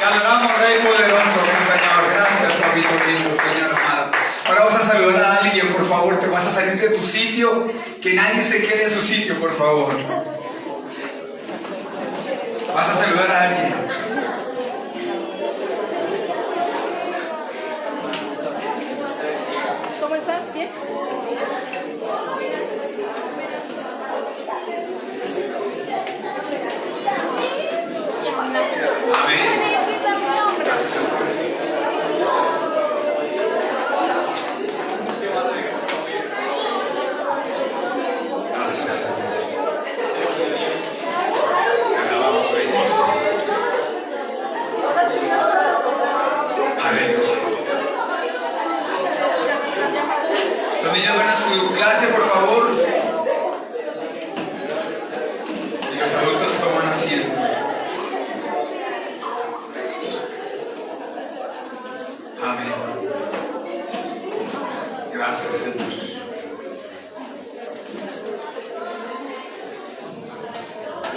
adoramos, Rey poderoso, mi Señor. Gracias, papito lindo, Señor amado. Ahora vas a saludar a alguien, por favor. Te vas a salir de tu sitio. Que nadie se quede en su sitio, por favor. Vas a saludar a alguien. ¿Cómo estás? ¿Bien? Amén. Gracias, gracias, Señor. Te alabamos, Rey. Aleluya. Los niños van a su clase, por favor. Y los adultos toman asiento. Amén. Gracias, Señor.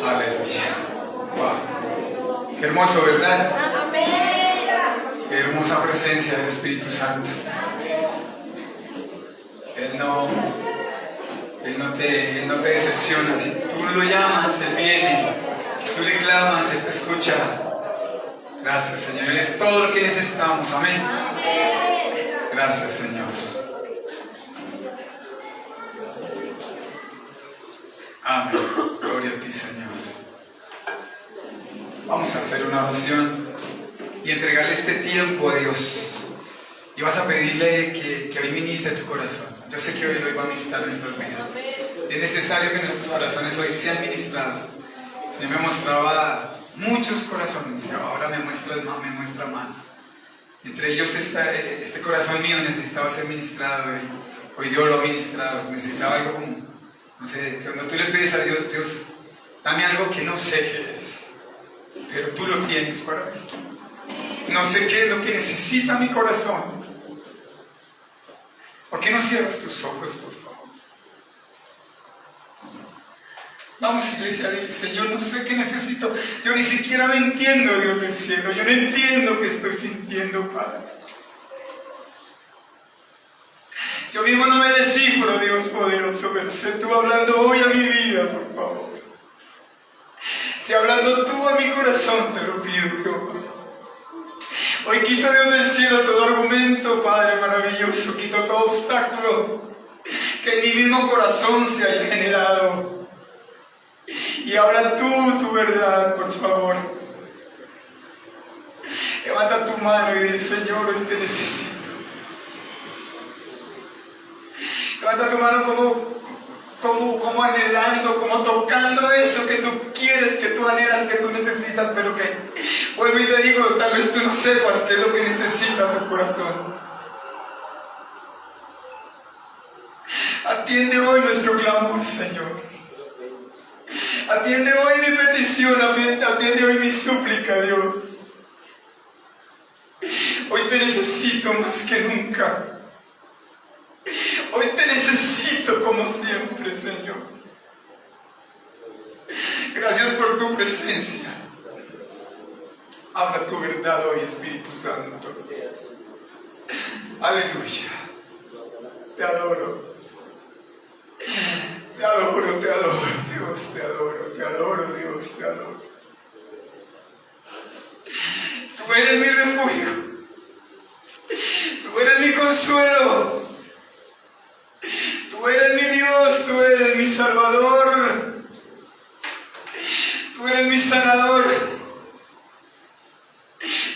Aleluya. Wow. Qué hermoso, ¿verdad? Qué hermosa presencia del Espíritu Santo. Él no te decepciona. Si tú lo llamas, Él viene. Si tú le clamas, Él te escucha. Gracias, Señor. Él es todo lo que necesitamos. Amén. Gracias, Señor. Amén. Gloria a ti, Señor. Vamos a hacer una oración y entregarle este tiempo a Dios. Y vas a pedirle que hoy ministre tu corazón. Yo sé que hoy lo va a ministrar nuestras vidas. Es necesario que nuestros corazones hoy sean ministrados. El Señor me mostraba muchos corazones, ahora me muestra más. Entre ellos este corazón mío necesitaba ser ministrado. Hoy Dios lo ha ministrado. Necesitaba algo como, no sé, cuando tú le pides a Dios, Dios, dame algo que no sé qué es, pero tú lo tienes para mí. No sé qué es lo que necesita mi corazón. ¿Por qué no cierras tus ojos, por favor? Vamos, iglesia, dile, Señor, no sé qué necesito. Yo ni siquiera me entiendo, Dios del cielo. Yo no entiendo qué estoy sintiendo, Padre. Yo mismo no me descifro, Dios poderoso, pero sé tú hablando hoy a mi vida, por favor. Si hablando tú a mi corazón, te lo pido, Dios. Hoy quito, Dios del cielo, todo argumento, Padre maravilloso. Quito todo obstáculo que en mi mismo corazón se haya generado. Y habla tú tu verdad, por favor. Levanta tu mano y dile, Señor, hoy te necesito. Levanta tu mano como anhelando, como tocando eso que tú quieres, que tú anhelas, que tú necesitas, pero que, vuelvo y te digo, tal vez tú no sepas qué es lo que necesita tu corazón. Atiende hoy nuestro clamor, Señor. Atiende hoy mi petición, atiende hoy mi súplica, Dios. Hoy te necesito más que nunca. Hoy te necesito como siempre, Señor. Gracias por tu presencia. Habla tu verdad hoy, Espíritu Santo. Aleluya. Te adoro. Te adoro, Dios, te adoro, Dios, te adoro. Tú eres mi refugio. Tú eres mi consuelo. Tú eres mi Dios, tú eres mi Salvador. Tú eres mi sanador.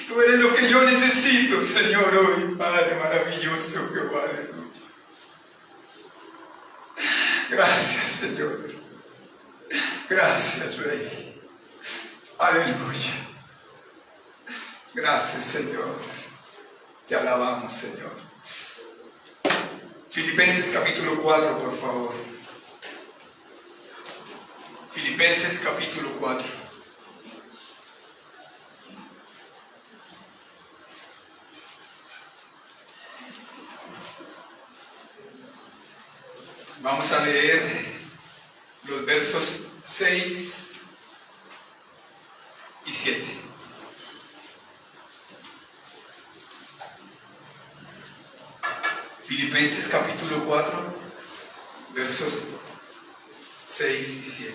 Tú eres lo que yo necesito, Señor, hoy, Padre maravilloso, Jehová, aleluya. Gracias, Señor. Gracias, Rey. Aleluya. Gracias, Señor. Te alabamos, Señor. Filipenses capítulo 4, por favor. Filipenses capítulo 4. Vamos a leer los versos 6 y 7. Filipenses capítulo 4, versos 6 y 7.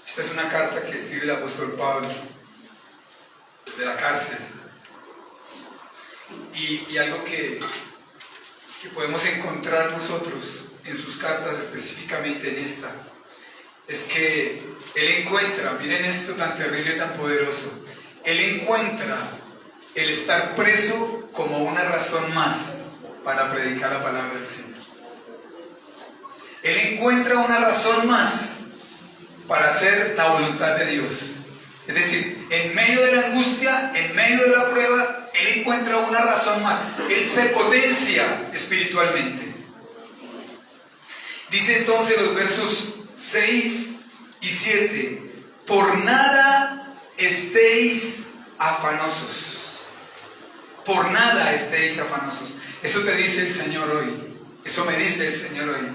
Esta es una carta que escribe el apóstol Pablo de la cárcel. Y algo que podemos encontrar nosotros en sus cartas, específicamente en esta, es que él encuentra, miren esto tan terrible y tan poderoso, él encuentra el estar preso como una razón más para predicar la palabra del Señor. Él encuentra una razón más para hacer la voluntad de Dios. Es decir, en medio de la angustia, en medio de la prueba, él encuentra una razón más. Él se potencia espiritualmente. Dice entonces los versos 6 y 7: por nada estéis afanosos. Por nada estéis afanosos. Eso te dice el Señor hoy. Eso me dice el Señor hoy.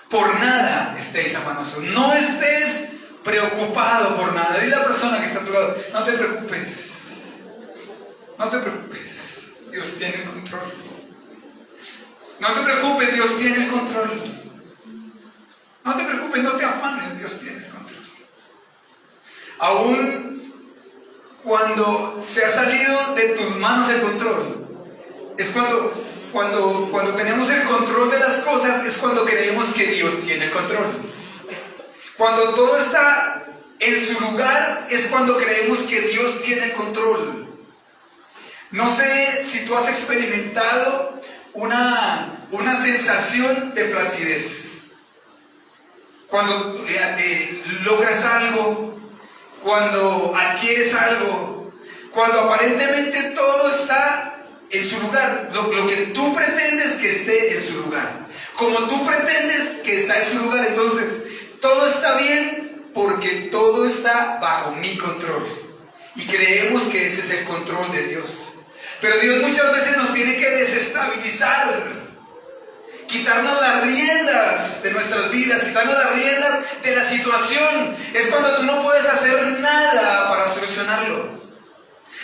Por nada estéis afanosos. No estés preocupado por nada. Dile a la persona que está a tu lado: no te preocupes. No te preocupes. Dios tiene el control. No te preocupes, Dios tiene el control. No te preocupes, no te afanes, Dios tiene el control. Aún cuando se ha salido de tus manos el control, es cuando tenemos el control de las cosas, es cuando creemos que Dios tiene el control. Cuando todo está en su lugar, es cuando creemos que Dios tiene el control. No sé si tú has experimentado una sensación de placidez. Cuando logras algo, cuando adquieres algo, cuando aparentemente todo está en su lugar, lo que tú pretendes que esté en su lugar, como tú pretendes que está en su lugar, entonces todo está bien porque todo está bajo mi control. Y creemos que ese es el control de Dios. Pero Dios muchas veces nos tiene que desestabilizar, quitarnos las riendas de nuestras vidas, quitarnos las riendas de la situación. Es cuando tú no puedes hacer nada para solucionarlo.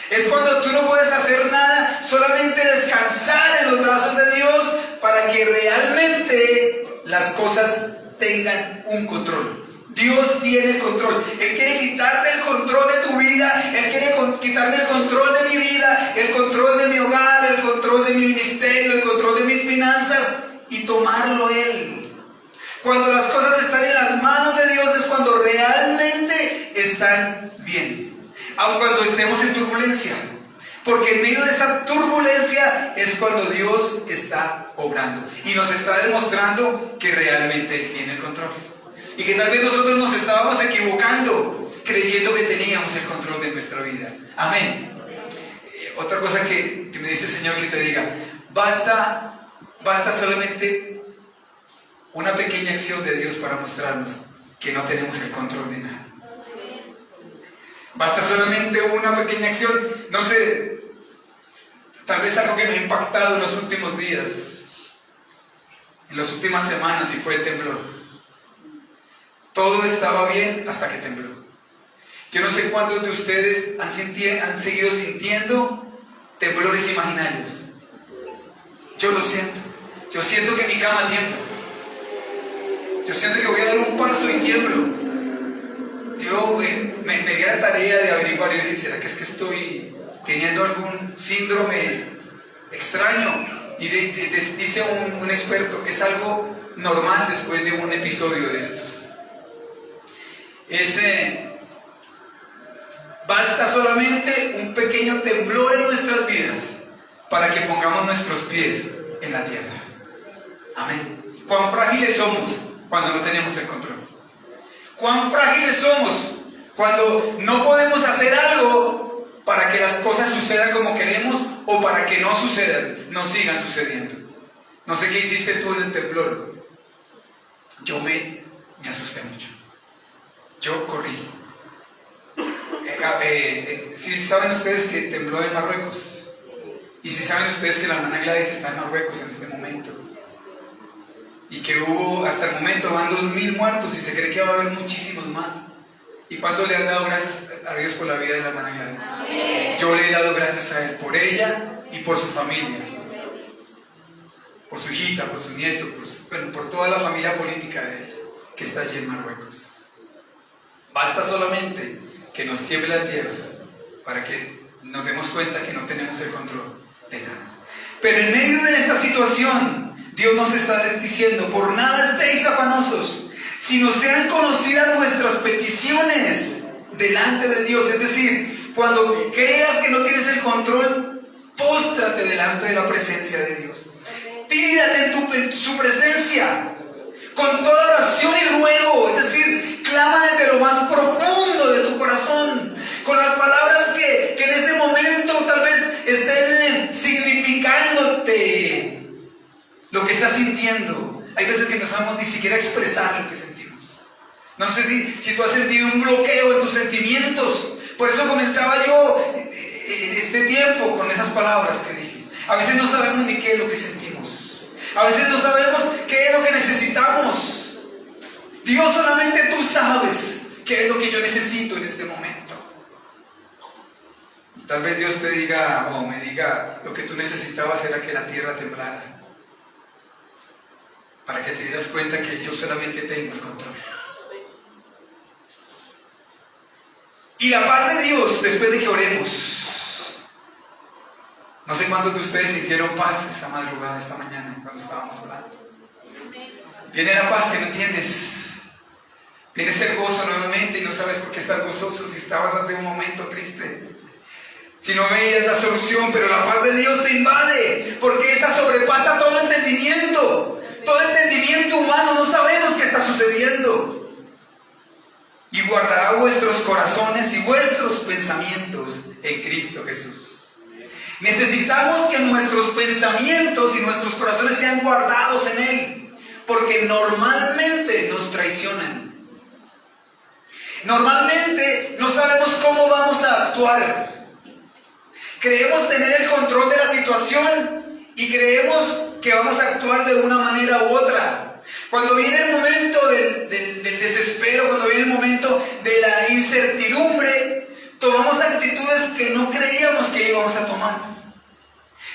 Es cuando tú no puedes hacer nada, solamente descansar en los brazos de Dios para que realmente las cosas tengan un control. Dios tiene el control. Él quiere quitarte el control de tu vida. Él quiere quitarme el control de mi vida, el control de mi hogar, el control de mi ministerio, el control de mis finanzas, y tomarlo Él. Cuando las cosas están en las manos de Dios es cuando realmente están bien. Aun cuando estemos en turbulencia. Porque en medio de esa turbulencia es cuando Dios está obrando. Y nos está demostrando que realmente Él tiene el control. Y que tal vez nosotros nos estábamos equivocando creyendo que teníamos el control de nuestra vida. Amén. Otra cosa que me dice el Señor que te diga: basta solamente una pequeña acción de Dios para mostrarnos que no tenemos el control de nada. Basta solamente una pequeña acción. No sé, tal vez algo que me ha impactado en los últimos días, en las últimas semanas, y fue el temblor. Todo estaba bien hasta que tembló. Yo no sé cuántos de ustedes han seguido sintiendo temblores imaginarios. Yo lo siento. Yo siento que mi cama tiembla. Yo siento que voy a dar un paso y tiemblo. Yo me di a la tarea de averiguar y dije: ¿será que es que estoy teniendo algún síndrome extraño? Y dice un experto: es algo normal después de un episodio de estos. Basta solamente un pequeño temblor en nuestras vidas para que pongamos nuestros pies en la tierra. Amén. Cuán frágiles somos cuando no tenemos el control. Cuán frágiles somos cuando no podemos hacer algo para que las cosas sucedan como queremos, o para que no sucedan, no sigan sucediendo. No sé qué hiciste tú en el temblor. Yo me asusté mucho. Yo corrí. Si saben ustedes que tembló en Marruecos, y si saben ustedes que la hermana Gladys está en Marruecos en este momento, y que hubo, hasta el momento van 2.000 muertos y se cree que va a haber muchísimos más. ¿Y cuánto le han dado gracias a Dios por la vida de la hermana Gladys? Amén. Yo le he dado gracias a Él por ella y por su familia. por su hijita, por su nieto, por toda la familia política de ella, que está allí en Marruecos. Basta solamente que nos tiemble la tierra para que nos demos cuenta que no tenemos el control de nada. Pero en medio de esta situación, Dios nos está diciendo: por nada estéis afanosos, sino sean conocidas vuestras peticiones delante de Dios. Es decir, cuando creas que no tienes el control, póstrate delante de la presencia de Dios. Tírate en su presencia con toda oración y ruego, es decir, clama desde lo más profundo de tu corazón, con las palabras que en ese momento tal vez estén significándote lo que estás sintiendo. Hay veces que no sabemos ni siquiera expresar lo que sentimos. No sé si tú has sentido un bloqueo en tus sentimientos. Por eso comenzaba yo este tiempo con esas palabras que dije. A veces no sabemos ni qué es lo que sentimos. A veces no sabemos qué es lo que necesitamos. Dios, solamente tú sabes qué es lo que yo necesito en este momento. Tal vez Dios te diga o me diga: lo que tú necesitabas era que la tierra temblara, para que te dieras cuenta que yo solamente tengo el control. Y la paz de Dios, después de que oremos. No sé cuántos de ustedes sintieron paz esta madrugada, esta mañana, cuando estábamos orando. Viene la paz que no entiendes. Viene ese gozo nuevamente y no sabes por qué estás gozoso si estabas hace un momento triste. Si no veías la solución, pero la paz de Dios te invade, porque esa sobrepasa todo entendimiento. Todo entendimiento humano, no sabemos qué está sucediendo. Y guardará vuestros corazones y vuestros pensamientos en Cristo Jesús. Necesitamos que nuestros pensamientos y nuestros corazones sean guardados en Él, porque normalmente nos traicionan. Normalmente no sabemos cómo vamos a actuar. Creemos tener el control de la situación y creemos que vamos a actuar de una manera u otra. Cuando viene el momento del desespero, cuando viene el momento de la incertidumbre, tomamos actitudes que no creíamos que íbamos a tomar.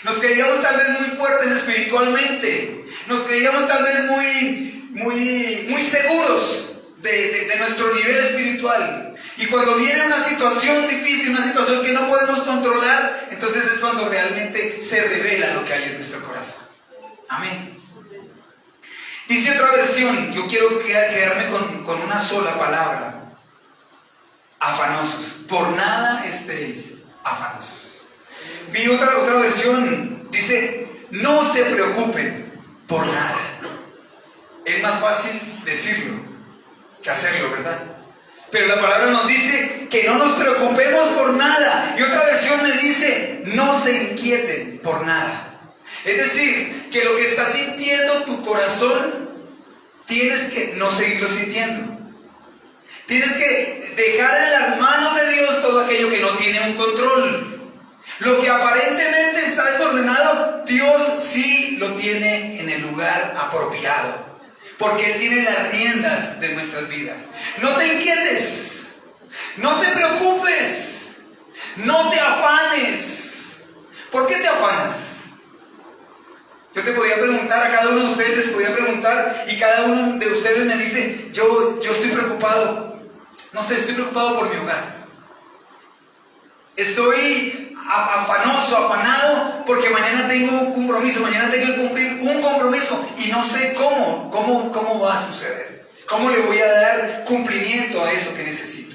Nos creíamos tal vez muy fuertes espiritualmente. Nos creíamos tal vez muy seguros de nuestro nivel espiritual. Y cuando viene una situación difícil, una situación que no podemos controlar, entonces es cuando realmente se revela lo que hay en nuestro corazón. Amén. Dice otra versión, yo quiero quedarme con una sola palabra: afanosos. Por nada estéis afanosos. Vi otra versión, dice: no se preocupen por nada. Es más fácil decirlo que hacerlo, ¿verdad? Pero la palabra nos dice que no nos preocupemos por nada. Y otra versión me dice: no se inquieten por nada. Es decir, que lo que está sintiendo tu corazón, tienes que no seguirlo sintiendo. Tienes que dejar en las manos de Dios todo aquello que no tiene un control. Lo que aparentemente está desordenado, Dios sí lo tiene en el lugar apropiado, porque Él tiene las riendas de nuestras vidas. No te inquietes, no te preocupes, no te afanes. ¿Por qué te afanas? Yo te podía preguntar, a cada uno de ustedes les podía preguntar, y cada uno de ustedes me dice: yo estoy preocupado. No sé, estoy preocupado por mi hogar. Estoy afanoso, afanado, porque mañana tengo un compromiso, mañana tengo que cumplir un compromiso y no sé cómo va a suceder. ¿Cómo le voy a dar cumplimiento a eso que necesito?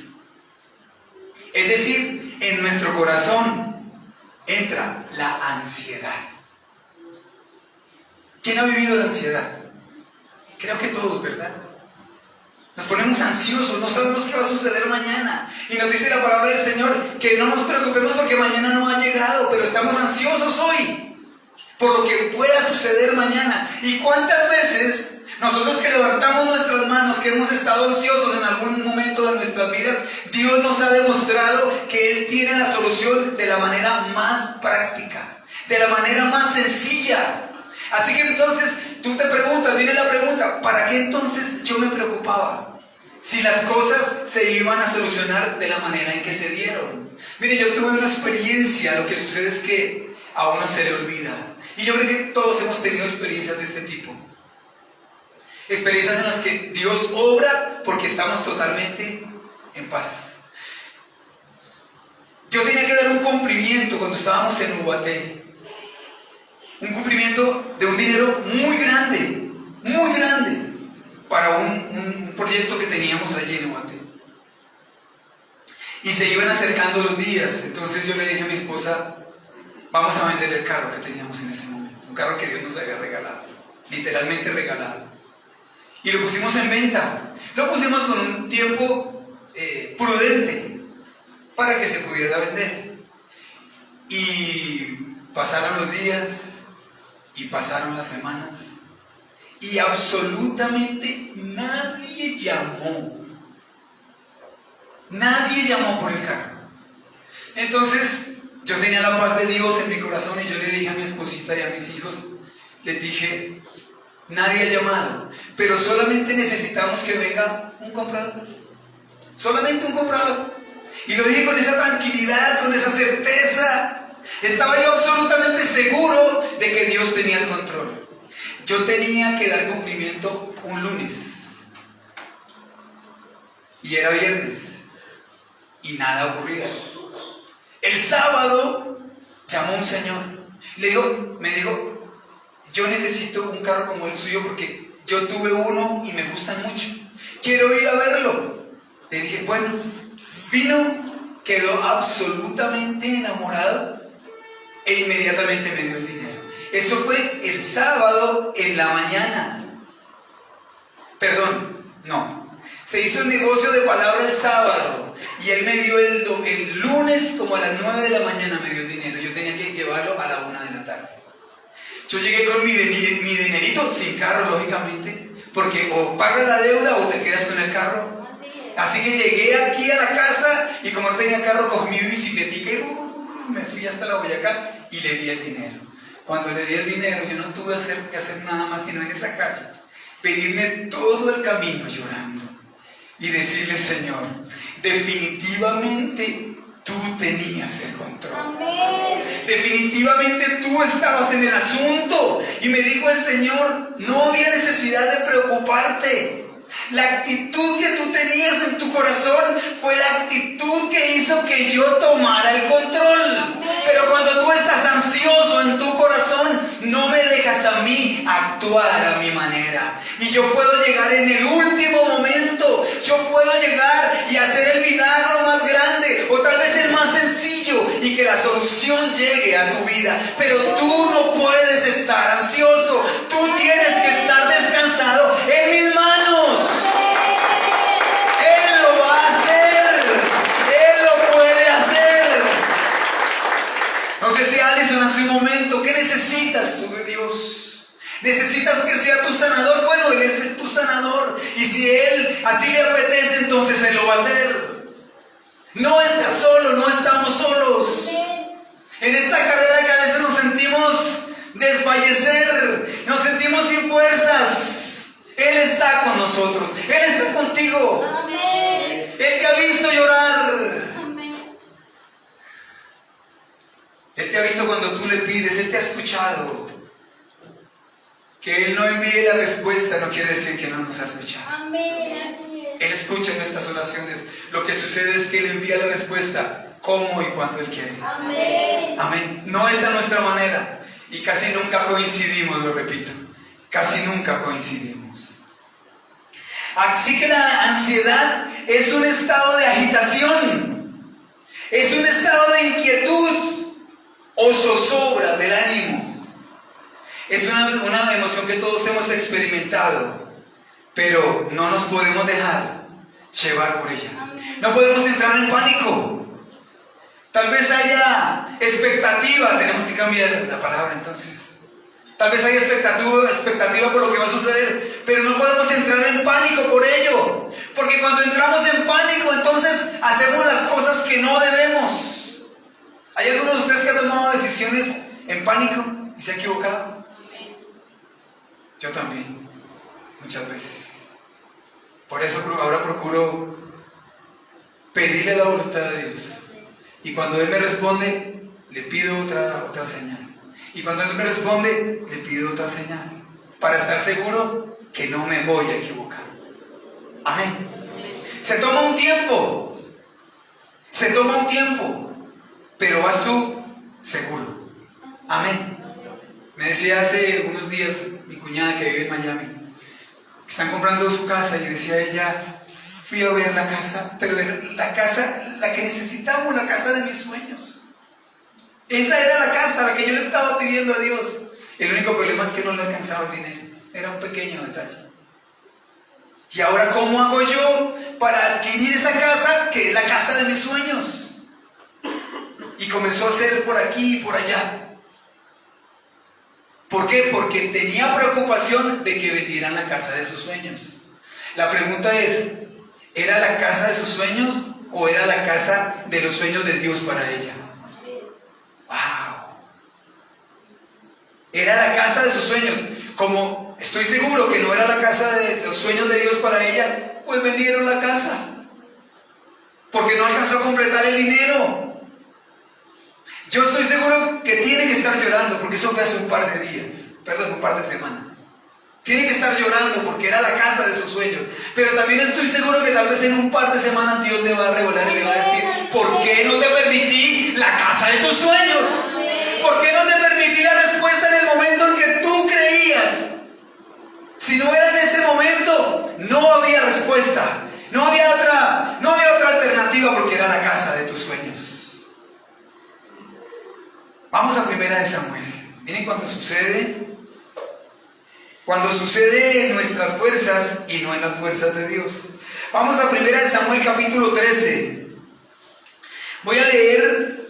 Es decir, en nuestro corazón entra la ansiedad. ¿Quién ha vivido la ansiedad? Creo que todos, ¿verdad? Nos ponemos ansiosos, no sabemos qué va a suceder mañana. Y nos dice la palabra del Señor que no nos preocupemos porque mañana no ha llegado, pero estamos ansiosos hoy por lo que pueda suceder mañana. ¿Y cuántas veces nosotros que levantamos nuestras manos, que hemos estado ansiosos en algún momento de nuestras vidas, Dios nos ha demostrado que Él tiene la solución de la manera más práctica, de la manera más sencilla? Así que entonces tú te preguntas, viene la pregunta: ¿para qué entonces yo me preocupaba? Si las cosas se iban a solucionar de la manera en que se dieron. Mire, yo tuve una experiencia. Lo que sucede es que a uno se le olvida. Y yo creo que todos hemos tenido experiencias de este tipo. Experiencias en las que Dios obra porque estamos totalmente en paz. Yo tenía que dar un cumplimiento cuando estábamos en Ubaté. Un cumplimiento de un dinero muy grande, para un proyecto que teníamos allí en Ubaté. Y se iban acercando los días, entonces yo le dije a mi esposa, vamos a vender el carro que teníamos en ese momento, un carro que Dios nos había regalado, literalmente regalado. Y lo pusimos en venta, lo pusimos con un tiempo prudente para que se pudiera vender. Y pasaron los días y pasaron las semanas y absolutamente nadie llamó por el carro. Entonces yo tenía la paz de Dios en mi corazón y yo le dije a mi esposita y a mis hijos, les dije, nadie ha llamado, pero solamente necesitamos que venga un comprador, solamente un comprador. Y lo dije con esa tranquilidad, con esa certeza. Estaba yo absolutamente seguro de que Dios tenía el control. Yo tenía que dar cumplimiento un lunes y era viernes y nada ocurría. El sábado llamó un señor, me dijo, yo necesito un carro como el suyo porque yo tuve uno y me gustan mucho, quiero ir a verlo. Le dije, bueno, vino, quedó absolutamente enamorado e inmediatamente me dio el dinero. Eso fue el sábado en la mañana. Se hizo el negocio de palabra el sábado y él me dio el lunes como a las 9 de la mañana me dio el dinero. Yo tenía que llevarlo a la 1 de la tarde. Yo llegué con mi dinerito, sin carro lógicamente, porque o pagas la deuda o te quedas con el carro. Así que llegué aquí a la casa y como no tenía carro, cogí mi bicicletica y me fui hasta la Boyacá y le di el dinero. Cuando le di el dinero, yo no tuve que hacer nada más sino en esa calle venirme todo el camino llorando y decirle, Señor, definitivamente tú tenías el control. Amén. Definitivamente tú estabas en el asunto. Y me dijo el Señor, no había necesidad de preocuparte. La actitud que tú tenías en tu corazón fue la actitud que hizo que yo tomara el control. Pero cuando tú estás ansioso en tu corazón, no me dejas a mí actuar a mi manera. Y yo puedo llegar en el último momento, yo puedo llegar y hacer el milagro más grande o tal vez el más sencillo y que la solución llegue a tu vida. Pero tú no puedes estar ansioso, tú tienes que estar descansado en mis manos. Él lo va a hacer, Él lo puede hacer. Nos decía Alison hace un momento, ¿qué necesitas tú de Dios? ¿Necesitas que sea tu sanador? Bueno, Él es tu sanador. Y si Él así le apetece, entonces Él lo va a hacer. No estás solo, no estamos solos. En esta carrera que a veces nos sentimos desfallecer, nos sentimos sin fuerzas, Él está con nosotros, Él está contigo. Amén. Él te ha visto llorar. Amén. Él te ha visto cuando tú le pides, Él te ha escuchado. Que Él no envíe la respuesta no quiere decir que no nos ha escuchado. Amén. Así es. Él escucha nuestras oraciones. Lo que sucede es que Él envía la respuesta cómo y cuando Él quiere. Amén. Amén. No es a nuestra manera. Y casi nunca coincidimos, lo repito. Casi nunca coincidimos. Así que la ansiedad es un estado de agitación. Es un estado de inquietud o zozobra del ánimo. Es una emoción que todos hemos experimentado, pero no nos podemos dejar llevar por ella. No podemos entrar en pánico. Tal vez haya expectativa, tenemos que cambiar la palabra entonces. Tal vez haya expectativa por lo que va a suceder, pero no podemos entrar en pánico por ello. Porque cuando entramos en pánico, entonces hacemos las cosas que no debemos. ¿Hay algunos de ustedes que han tomado decisiones en pánico y se ha equivocado? Yo también, muchas veces. Por eso ahora procuro pedirle la voluntad de Dios. Y cuando Él me responde, le pido otra señal. Y cuando Él me responde, le pido otra señal, para estar seguro que no me voy a equivocar. Amén. Se toma un tiempo, pero vas tú seguro. Amén. Me decía hace unos días mi cuñada que vive en Miami, que están comprando su casa, y decía ella, fui a ver la casa, pero era la casa, la que necesitamos, la casa de mis sueños. Esa era la casa, la que yo le estaba pidiendo a Dios. El único problema es que no le alcanzaba el dinero, era un pequeño detalle. Y ahora, ¿cómo hago yo para adquirir esa casa, que es la casa de mis sueños? Y comenzó a hacer por aquí y por allá. ¿Por qué? Porque tenía preocupación de que vendieran la casa de sus sueños. La pregunta es, ¿era la casa de sus sueños o era la casa de los sueños de Dios para ella? ¡Wow! Era la casa de sus sueños. Como estoy seguro que no era la casa de los sueños de Dios para ella, pues vendieron la casa, porque no alcanzó a completar el dinero. Yo estoy seguro que tiene que estar llorando, porque eso fue hace un par de semanas. Tiene que estar llorando porque era la casa de sus sueños. Pero también estoy seguro que tal vez en un par de semanas Dios le va a revelar y le va a decir, ¿por qué no te permití la casa de tus sueños? ¿Por qué no te permití la respuesta en el momento en que tú creías? Si no era en ese momento, no había respuesta. No había otra alternativa, porque era la casa de tus sueños. Vamos a 1 Samuel. Miren cuando sucede en nuestras fuerzas y no en las fuerzas de Dios. Vamos a 1 Samuel capítulo 13. Voy a leer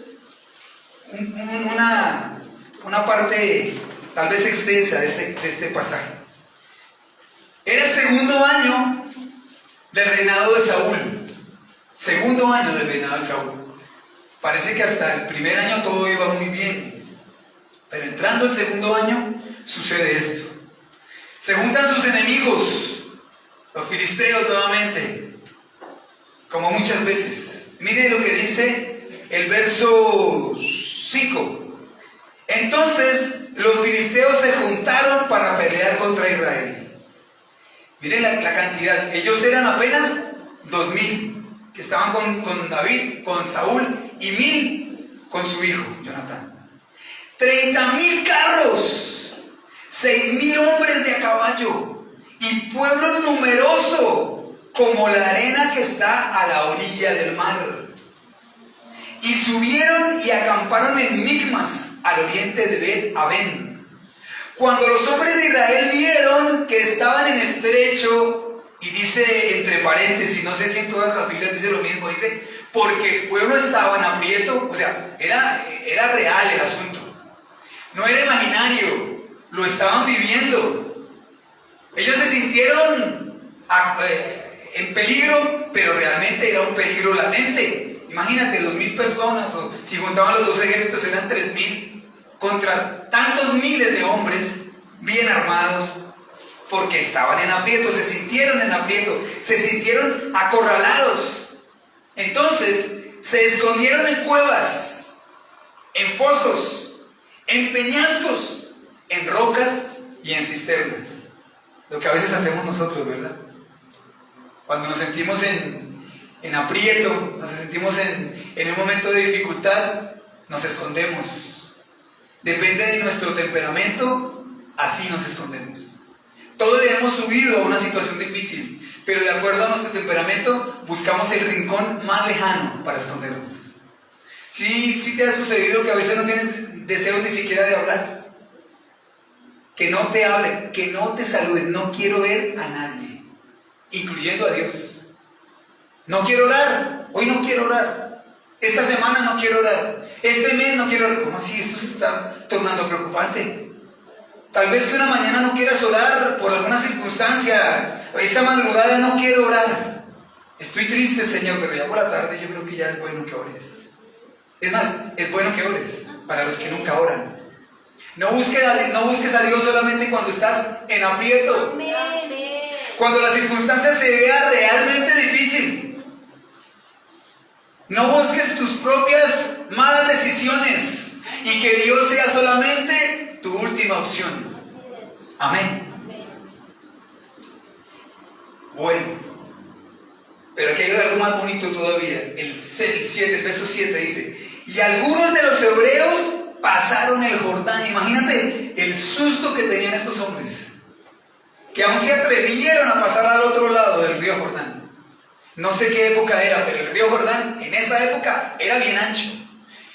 una parte tal vez extensa de este pasaje. Era el segundo año del reinado de Saúl. Parece que hasta el primer año todo iba muy bien, pero entrando el segundo año sucede esto. Se juntan sus enemigos, los filisteos, nuevamente, como muchas veces. Mire lo que dice el verso 5. Entonces los filisteos se juntaron para pelear contra Israel. Miren la cantidad. Ellos eran apenas 2,000 que estaban con David, con Saúl, y 1,000 con su hijo, Jonatán. 30,000 carros, 6,000 hombres de a caballo, y pueblo numeroso como la arena que está a la orilla del mar. Y subieron y acamparon en Micmas, al oriente de Bet-Aven. Cuando los hombres de Israel vieron que estaban en estrecho, y dice entre paréntesis, no sé si en todas las Biblias dice lo mismo, dice, porque el pueblo estaba en aprieto, o sea, era real el asunto. No era imaginario, lo estaban viviendo. Ellos se sintieron en peligro, pero realmente era un peligro latente. Imagínate, 2,000 personas, o si juntaban los dos ejércitos eran 3,000, contra tantos miles de hombres bien armados, porque estaban en aprieto, se sintieron en aprieto, se sintieron acorralados. Entonces se escondieron en cuevas, en fosos, en peñascos, en rocas y en cisternas. Lo que a veces hacemos nosotros, ¿verdad? Cuando nos sentimos en aprieto, nos sentimos en un momento de dificultad, nos escondemos. Depende de nuestro temperamento, así nos escondemos. Todos le hemos subido a una situación difícil, pero de acuerdo a nuestro temperamento, buscamos el rincón más lejano para escondernos. ¿Sí te ha sucedido que a veces no tienes deseos ni siquiera de hablar? Que no te hablen, que no te saluden. No quiero ver a nadie, incluyendo a Dios. No quiero orar, hoy no quiero orar. Esta semana no quiero orar. Este mes no quiero orar. ¿Cómo así? Esto se está tornando preocupante. Tal vez que una mañana no quieras orar por alguna circunstancia. Esta madrugada no quiero orar. Estoy triste, Señor, pero ya por la tarde yo creo que ya es bueno que ores. Es más, es bueno que ores para los que nunca oran. No busques a Dios solamente cuando estás en aprieto. Cuando la circunstancia se vea realmente difícil. No busques tus propias malas decisiones y que Dios sea solamente última opción. Amén. Bueno, pero aquí hay algo más bonito todavía. El verso 7 dice: y algunos de los hebreos pasaron el Jordán. Imagínate el susto que tenían estos hombres, que aún se atrevieron a pasar al otro lado del río Jordán. No sé qué época era, pero el río Jordán en esa época era bien ancho.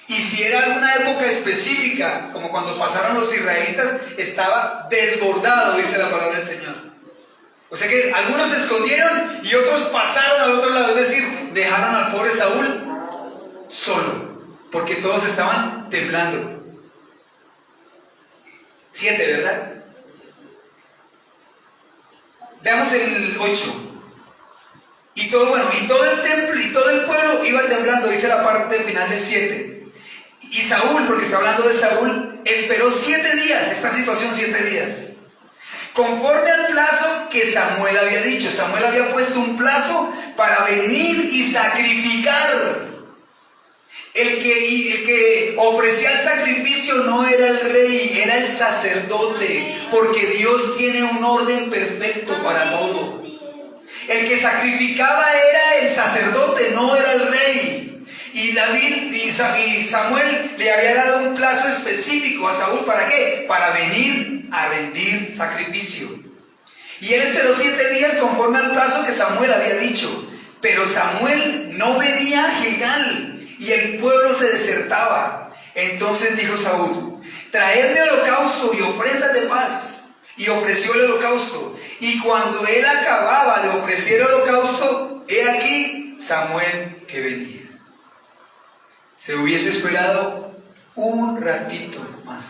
Y si era alguna época específica, como cuando pasaron los israelitas, estaba desbordado, dice la palabra del Señor. O sea que algunos se escondieron y otros pasaron al otro lado, es decir, dejaron al pobre Saúl solo, porque todos estaban temblando. 7, ¿verdad? Veamos el 8. Y todo el templo y todo el pueblo iba temblando, dice la parte final del 7. Y Saúl, porque está hablando de Saúl, esperó 7 días, esta situación 7 días. Conforme al plazo que Samuel había dicho. Samuel había puesto un plazo para venir y sacrificar. El que ofrecía el sacrificio no era el rey, era el sacerdote, porque Dios tiene un orden perfecto para todo. El que sacrificaba era el sacerdote, no era el rey. Y David y Samuel le había dado un plazo específico a Saúl. ¿Para qué? Para venir a rendir sacrificio. Y él esperó 7 días conforme al plazo que Samuel había dicho. Pero Samuel no venía a Gilgal y el pueblo se desertaba. Entonces dijo Saúl: traedme holocausto y ofrendas de paz. Y ofreció el holocausto. Y cuando él acababa de ofrecer el holocausto, he aquí Samuel que venía. Se hubiese esperado un ratito más.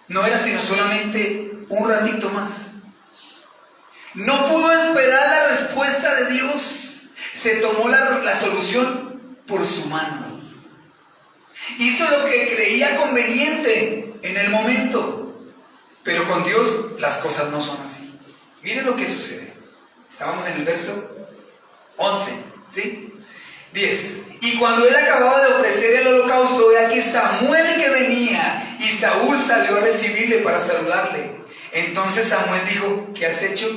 No era sino solamente un ratito más. No pudo esperar la respuesta de Dios. Se tomó la solución por su mano. Hizo lo que creía conveniente en el momento. Pero con Dios las cosas no son así. Miren lo que sucede. Estábamos en el verso 11, ¿sí? 10. Y cuando él acababa de ofrecer el holocausto, he aquí Samuel que venía, y Saúl salió a recibirle para saludarle. Entonces Samuel dijo: ¿qué has hecho?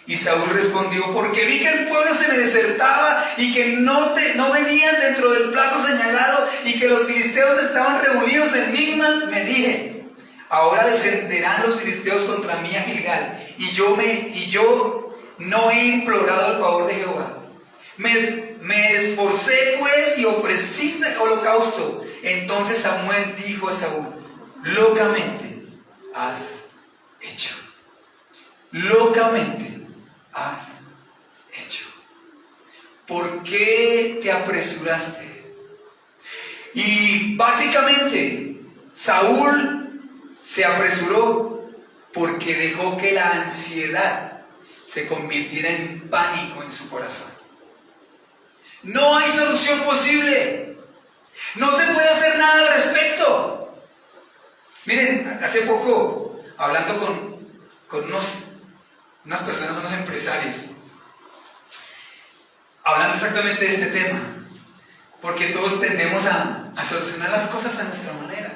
Y Saúl respondió: porque vi que el pueblo se me desertaba y que no venías dentro del plazo señalado y que los filisteos estaban reunidos en Migmas, me dije: ahora descenderán los filisteos contra mí a Gilgal, y yo no he implorado el favor de Jehová. Me esforcé pues y ofrecí holocausto. Entonces Samuel dijo a Saúl: locamente has hecho. Locamente has hecho. ¿Por qué te apresuraste? Y básicamente Saúl se apresuró porque dejó que la ansiedad se convirtiera en pánico en su corazón. No hay solución posible. No se puede hacer nada al respecto. Miren, hace poco, hablando con unas personas, unos empresarios, hablando exactamente de este tema, porque todos tendemos a solucionar las cosas a nuestra manera.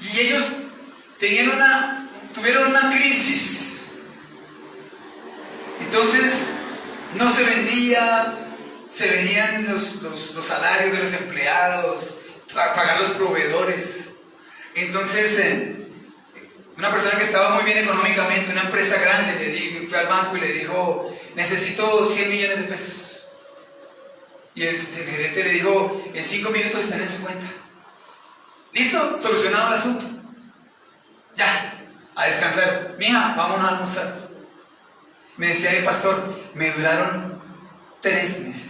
Y ellos tuvieron una crisis. Entonces, no se vendía. Se venían los salarios de los empleados, a pagar los proveedores. Entonces, una persona que estaba muy bien económicamente, una empresa grande, fue al banco y le dijo: necesito 100 millones de pesos. Y el gerente le dijo: en 5 minutos están en su cuenta. ¿Listo? Solucionado el asunto. Ya, a descansar. Mija, vámonos a almorzar. Me decía el pastor: me duraron 3 meses.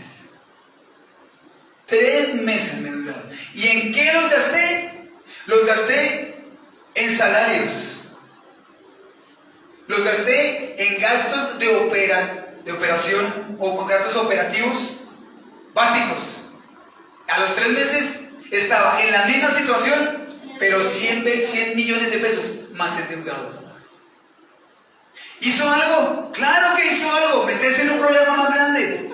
3 meses me duraron. ¿Y en qué los gasté? Los gasté en salarios. Los gasté en gastos de operación o gastos operativos básicos. A los 3 meses estaba en la misma situación, pero 100 millones de pesos más endeudado. ¿Hizo algo? Claro que hizo algo. Meterse en un problema más grande.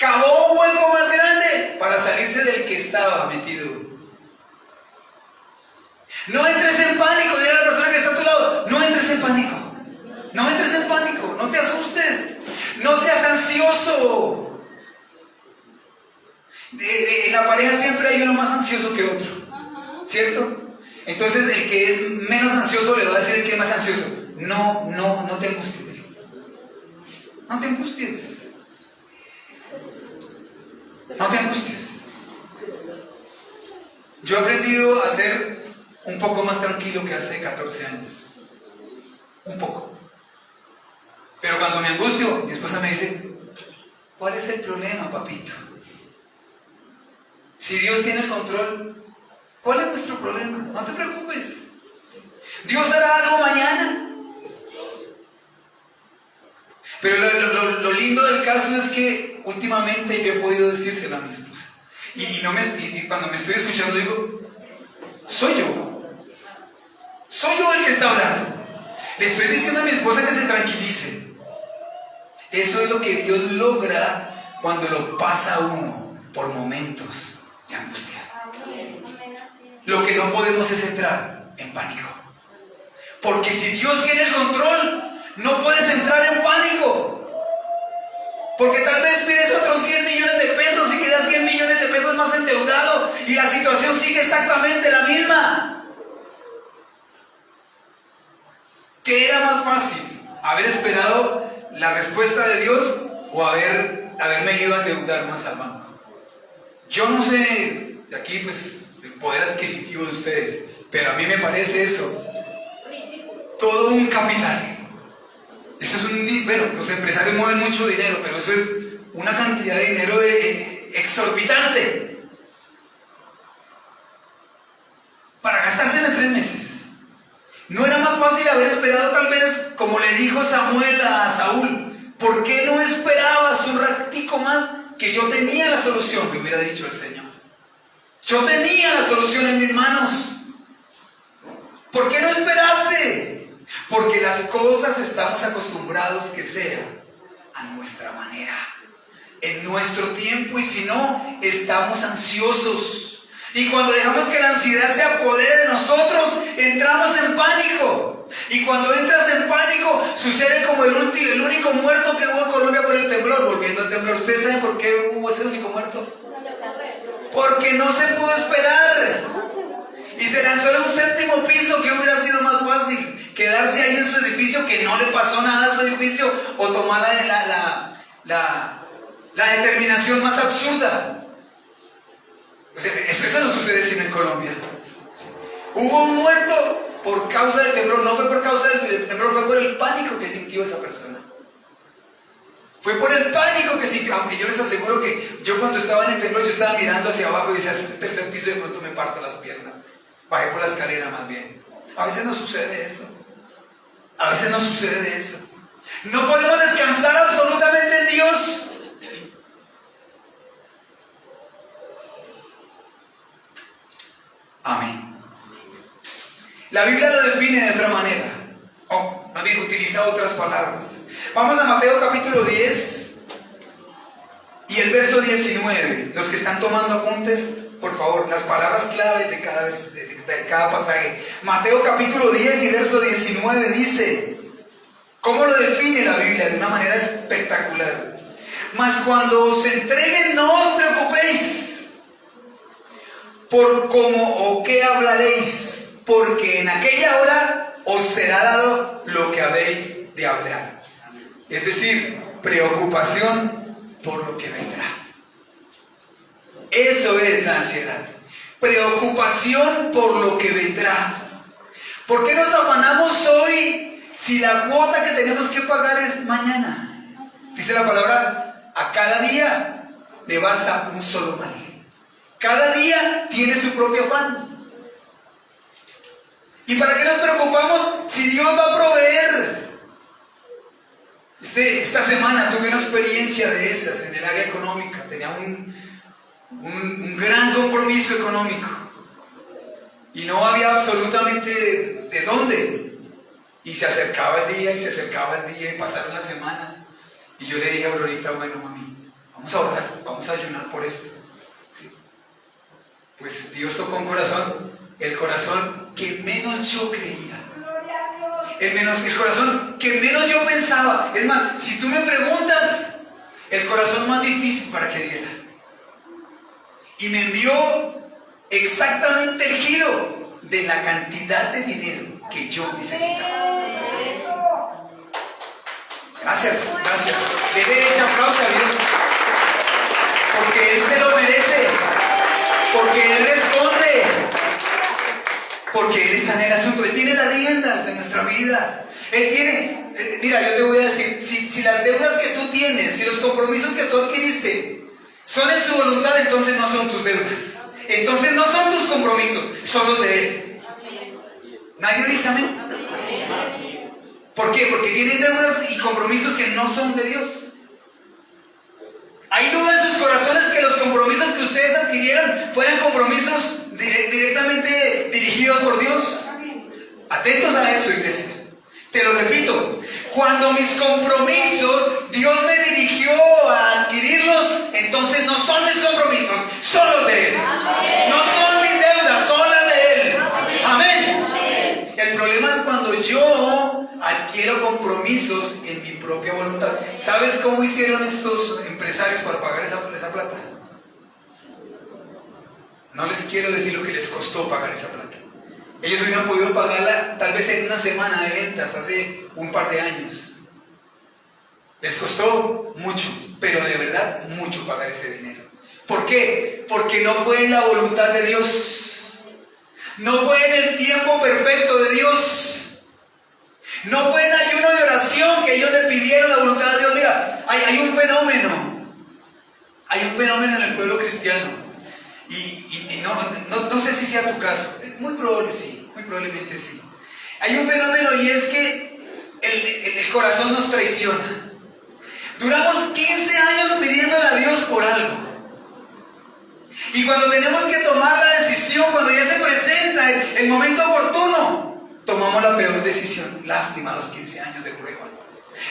Cavó un hueco más grande para salirse del que estaba metido. No entres en pánico, dile a la persona que está a tu lado, no entres en pánico. No entres en pánico, no te asustes, no seas ansioso. En la pareja siempre hay uno más ansioso que otro, ¿cierto? Entonces el que es menos ansioso le va a decir al que es más ansioso, no te angusties. No te angusties. No te angusties. Yo he aprendido a ser un poco más tranquilo que hace 14 años. Un poco. Pero cuando me angustio, mi esposa me dice, ¿cuál es el problema, papito? Si Dios tiene el control, ¿cuál es nuestro problema? No te preocupes. Dios hará algo mañana. Pero lo lindo del caso es que últimamente yo he podido decírselo a mi esposa. Y cuando me estoy escuchando digo, soy yo. Soy yo el que está hablando. Le estoy diciendo a mi esposa que se tranquilice. Eso es lo que Dios logra cuando lo pasa a uno por momentos de angustia. Lo que no podemos es entrar en pánico. Porque si Dios tiene el control, no puedes entrar en pánico. Porque tal vez pides otros 100 millones de pesos y quedas 100 millones de pesos más endeudado y la situación sigue exactamente la misma. ¿Qué era más fácil? ¿Haber esperado la respuesta de Dios o haberme ido a endeudar más al banco? Yo no sé, de aquí pues el poder adquisitivo de ustedes, pero a mí me parece eso todo un capital. Eso es bueno, los empresarios mueven mucho dinero, pero eso es una cantidad de dinero exorbitante para gastárselo en 3 meses. ¿No era más fácil haber esperado tal vez, como le dijo Samuel a Saúl, ¿por qué no esperabas un ratico más que yo tenía la solución? Me hubiera dicho el Señor. Yo tenía la solución en mis manos. ¿Por qué no esperaste? Porque las cosas estamos acostumbrados que sea a nuestra manera, en nuestro tiempo, y si no, estamos ansiosos. Y cuando dejamos que la ansiedad se apodere de nosotros, entramos en pánico. Y cuando entras en pánico, sucede como el único muerto que hubo en Colombia por el temblor. Volviendo al temblor, ¿ustedes saben por qué hubo ese único muerto? Porque no se pudo esperar. Y se lanzó en un 7º piso, que hubiera sido más fácil. Quedarse ahí en su edificio, que no le pasó nada a su edificio, o tomar la determinación más absurda. O sea, eso no sucede sino en Colombia. Hubo un muerto por causa del temblor, no fue por causa del temblor, fue por el pánico que sintió esa persona. Fue por el pánico que sintió, aunque yo les aseguro que yo cuando estaba en el temblor, yo estaba mirando hacia abajo y decía, es el 3er piso y de pronto me parto las piernas. Bajé por la escalera más bien. A veces no sucede eso. A veces no sucede eso. No podemos descansar absolutamente en Dios. Amén. La Biblia lo define de otra manera. O más bien utiliza otras palabras. Vamos a Mateo capítulo 10 y el verso 19. Los que están tomando apuntes, por favor, las palabras claves de cada pasaje. Mateo capítulo 10 y verso 19 dice, ¿cómo lo define la Biblia? De una manera espectacular. Mas cuando os entreguen, no os preocupéis por cómo o qué hablaréis, porque en aquella hora os será dado lo que habéis de hablar. Es decir, preocupación por lo que vendrá. Eso es la ansiedad. Preocupación por lo que vendrá. ¿Por qué nos afanamos hoy si la cuota que tenemos que pagar es mañana? Dice la palabra, a cada día le basta un solo mal. Cada día tiene su propio afán. ¿Y para qué nos preocupamos si Dios va a proveer? Esta semana tuve una experiencia de esas en el área económica. Tenía un gran compromiso económico y no había absolutamente de dónde, y se acercaba el día y pasaron las semanas y yo le dije a Aurorita, bueno mami, vamos a orar, vamos a ayunar por esto, ¿sí? Pues Dios tocó un corazón, el corazón que menos yo creía. El corazón que menos yo pensaba. Es más, si tú me preguntas, el corazón más difícil para que diera. Y me envió exactamente el giro de la cantidad de dinero que yo necesitaba. Gracias, gracias. Dele ese aplauso a Dios. Porque Él se lo merece. Porque Él responde. Porque Él está en el asunto. Él tiene las riendas de nuestra vida. Él tiene, mira, yo te voy a decir, si las deudas que tú tienes, si los compromisos que tú adquiriste son en su voluntad, entonces no son tus deudas. Entonces no son tus compromisos, son los de Él. ¿Nadie dice amén? ¿Por qué? Porque tienen deudas y compromisos que no son de Dios. ¿Hay duda en sus corazones que los compromisos que ustedes adquirieron fueran compromisos directamente dirigidos por Dios? Atentos a eso, iglesia. Te lo repito, cuando mis compromisos Dios me dirigió a adquirirlos, entonces no son mis compromisos, son los de Él. No son mis deudas, son las de Él. Amén. El problema es cuando yo adquiero compromisos en mi propia voluntad. ¿Sabes cómo hicieron estos empresarios para pagar esa plata? No les quiero decir lo que les costó pagar esa plata. Ellos hubieran podido pagarla tal vez en una semana de ventas hace un par de años. Les costó mucho, pero de verdad mucho pagar ese dinero. ¿Por qué? Porque no fue en la voluntad de Dios. No fue en el tiempo perfecto de Dios. No fue en ayuno de oración que ellos le pidieron la voluntad de Dios. Mira, hay un fenómeno. Hay un fenómeno en el pueblo cristiano. Y no sé si sea tu caso. Muy probable sí, muy probablemente sí. Hay un fenómeno y es que el corazón nos traiciona. Duramos 15 años pidiéndole a Dios por algo. Y cuando tenemos que tomar la decisión, cuando ya se presenta el momento oportuno, tomamos la peor decisión. Lástima los 15 años de prueba.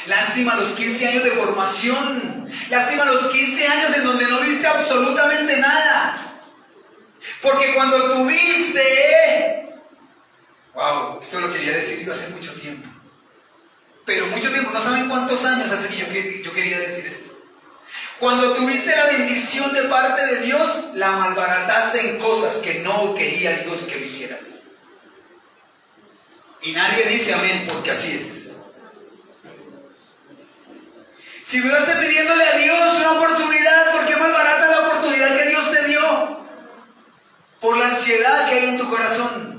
Lástima los 15 años de formación. Lástima los 15 años en donde no viste absolutamente nada. Porque cuando tuviste, wow, esto lo quería decir yo hace mucho tiempo. Pero mucho tiempo, no saben cuántos años hace que yo quería decir esto. Cuando tuviste la bendición de parte de Dios, la malbarataste en cosas que no quería Dios que lo hicieras. Y nadie dice amén porque así es. Si duraste pidiéndole a Dios una oportunidad, ¿por qué malbarata la oportunidad que Dios te dio? Por la ansiedad que hay en tu corazón.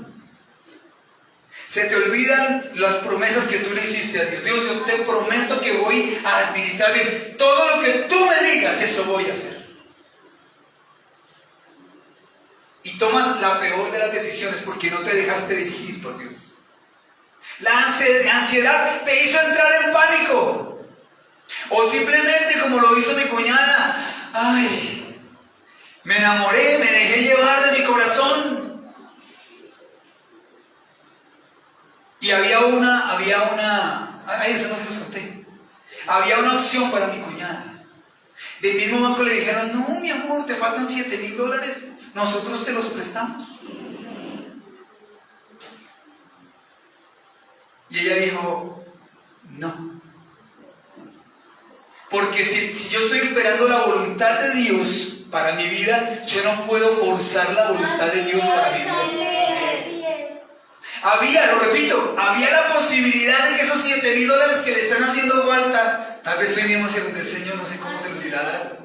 Se te olvidan las promesas que tú le hiciste a Dios. Dios, yo te prometo que voy a administrar bien. Todo lo que tú me digas, eso voy a hacer. Y tomas la peor de las decisiones porque no te dejaste dirigir por Dios. La ansiedad te hizo entrar en pánico. O simplemente como lo hizo mi cuñada, ay, me enamoré, me dejé llevar de mi corazón. Y había una, eso no se los conté. Había una opción para mi cuñada. Del mismo banco le dijeron, no, mi amor, te faltan $7,000, nosotros te los prestamos. Y ella dijo, no. Porque si yo estoy esperando la voluntad de Dios para mi vida, yo no puedo forzar la voluntad de Dios para mi vida. Lo repito, había la posibilidad de que esos $7,000 que le están haciendo falta, tal vez hoy mismo hacia donde el Señor, no sé cómo se los irá a dar.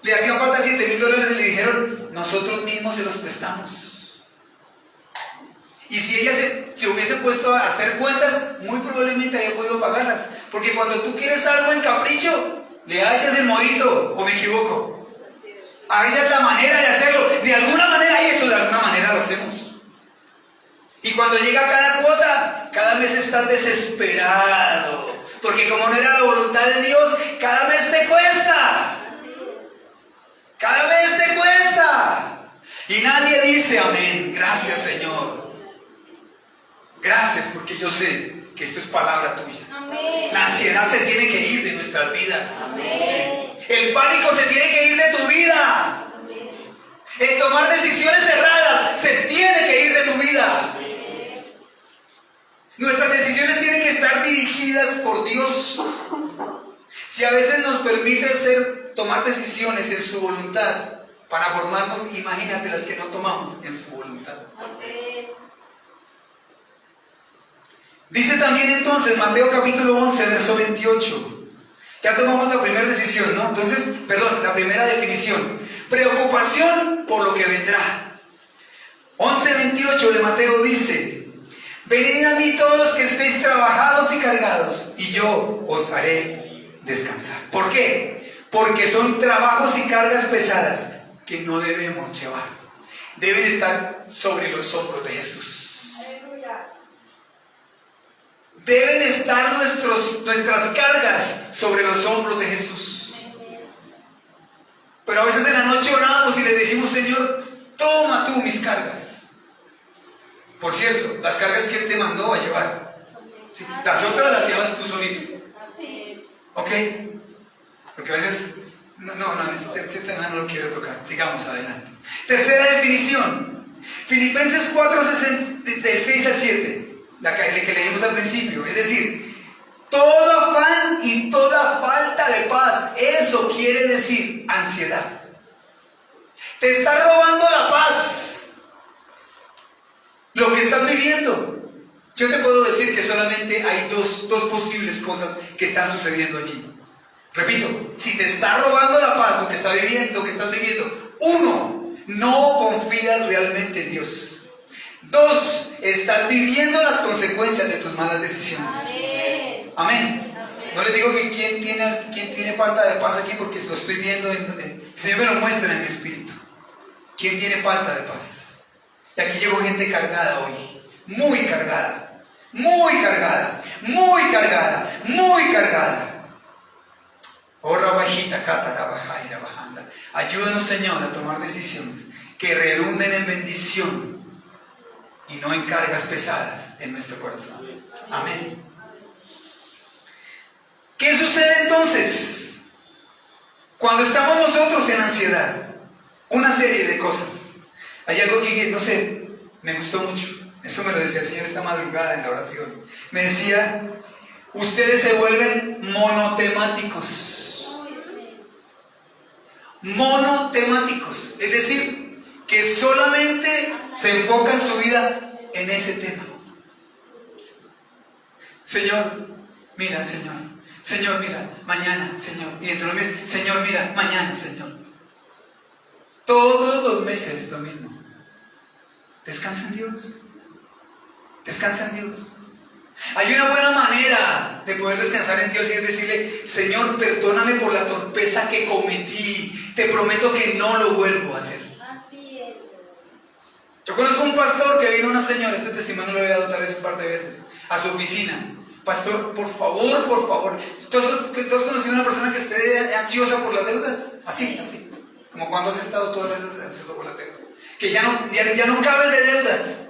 Le hacían falta $7,000 y le dijeron, nosotros mismos se los prestamos. Y si ella se hubiese puesto a hacer cuentas, muy probablemente había podido pagarlas. Porque cuando tú quieres algo en capricho, le hallas el modito, ¿o me equivoco? Hallas la manera de hacerlo. De alguna manera, y eso de alguna manera lo hacemos. Y cuando llega cada cuota, cada mes estás desesperado. Porque como no era la voluntad de Dios, cada mes te cuesta. Cada mes te cuesta. Y nadie dice amén. Gracias, Señor. Gracias, porque yo sé que esto es palabra tuya. Amén. La ansiedad se tiene que ir de nuestras vidas. Amén. El pánico se tiene que ir de tu vida. El tomar decisiones erradas se tiene que ir de tu vida. movidas por Dios, si a veces nos permite tomar decisiones en su voluntad para formarnos, imagínate las que no tomamos en su voluntad. Dice también entonces Mateo capítulo 11, verso 28. Ya tomamos la primera decisión, ¿no? Entonces, la primera definición. Preocupación por lo que vendrá. 11:28 de Mateo dice: venid a mí todos los que estéis trabajados y cargados, y yo os haré descansar. ¿Por qué? Porque son trabajos y cargas pesadas que no debemos llevar. Deben estar sobre los hombros de Jesús. Deben estar nuestras cargas sobre los hombros de Jesús. Pero a veces en la noche oramos y le decimos: Señor, toma tú mis cargas. Por cierto, las cargas que Él te mandó a llevar. ¿Sí? Las otras las llevas tú solito. ¿Ok? Porque a veces... No, este tema no lo quiero tocar. Sigamos adelante. Tercera definición. Filipenses 4, del 6 al 7. La que leímos al principio. Es decir, todo afán y toda falta de paz. Eso quiere decir ansiedad. Te está robando la paz lo que estás viviendo. Yo te puedo decir que solamente hay dos posibles cosas que están sucediendo allí. Repito, si te está robando la paz lo que estás viviendo, 1, no confías realmente en Dios. 2, estás viviendo las consecuencias de tus malas decisiones. Amén. No les digo que quién tiene falta de paz aquí, porque lo estoy viendo, el Señor me lo muestra en mi espíritu. ¿Quién tiene falta de paz? Y aquí llegó gente cargada hoy, muy cargada, muy cargada, muy cargada, muy cargada. Ora bajita, catara bajaira bajanda. Ayúdanos, Señor, a tomar decisiones que redunden en bendición y no en cargas pesadas en nuestro corazón. Amén. ¿Qué sucede entonces cuando estamos nosotros en ansiedad? Una serie de cosas. Hay algo que, no sé, me gustó mucho. Eso me lo decía el Señor esta madrugada en la oración. Me decía: ustedes se vuelven monotemáticos. Monotemáticos. Es decir, que solamente se enfocan su vida en ese tema. Señor, mira, Señor. Señor, mira, mañana, Señor. Y dentro del mes, Señor, mira, mañana, Señor. Todos los meses lo mismo. Descansa en Dios. Descansa en Dios. Hay una buena manera de poder descansar en Dios, y es decirle: Señor, perdóname por la torpeza que cometí. Te prometo que no lo vuelvo a hacer. Así es. Yo conozco un pastor que vino una señora, este testimonio lo había dado tal vez un par de veces, a su oficina. Pastor, por favor. ¿Tú has conocido a una persona que esté ansiosa por las deudas? Así. Como cuando has estado todas las veces ansioso por las deudas. Que ya no cabes de deudas.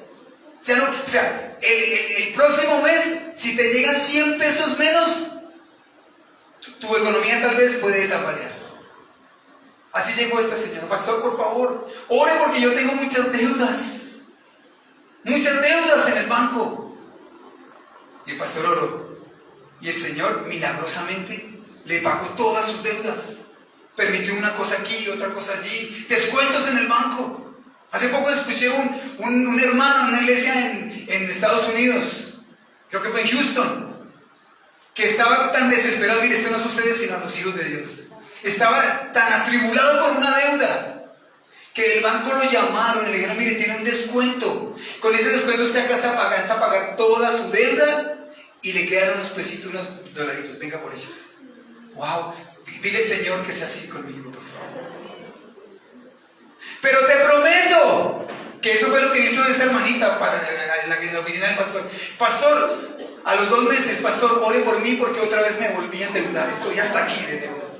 O sea, el próximo mes, si te llegan 100 pesos menos, tu economía tal vez puede tambalear. Así llegó esta señora. Pastor, por favor, ore porque yo tengo muchas deudas. Muchas deudas en el banco. Y el pastor oró. Y el Señor milagrosamente le pagó todas sus deudas. Permitió una cosa aquí, otra cosa allí. Descuentos en el banco. Hace poco escuché un hermano en una iglesia en Estados Unidos, creo que fue en Houston, que estaba tan desesperado. Mire, esto no es a ustedes sino a los hijos de Dios. Estaba tan atribulado por una deuda que del banco lo llamaron y le dijeron: mire, tiene un descuento. Con ese descuento usted alcanza a pagar toda su deuda y le quedan unos pesitos, unos dolaritos. Venga por ellos. Wow, dile, Señor, que sea así conmigo, por favor. Pero te prometo que eso fue lo que hizo esta hermanita en la oficina del pastor. Pastor, a los 2 meses, pastor, ore por mí porque otra vez me volví a endeudar. Estoy hasta aquí de deudas.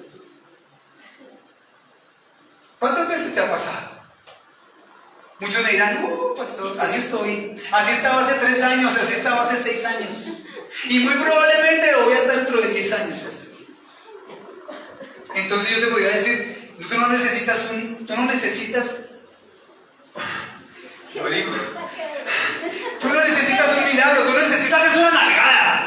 ¿Cuántas veces te ha pasado? Muchos me dirán: pastor, así estoy. Así estaba hace 3 años, así estaba hace 6 años. Y muy probablemente lo voy a estar dentro de 10 años, pastor. Entonces yo te podría decir: tú no necesitas, lo digo, tú no necesitas un milagro, tú necesitas es una nalgada.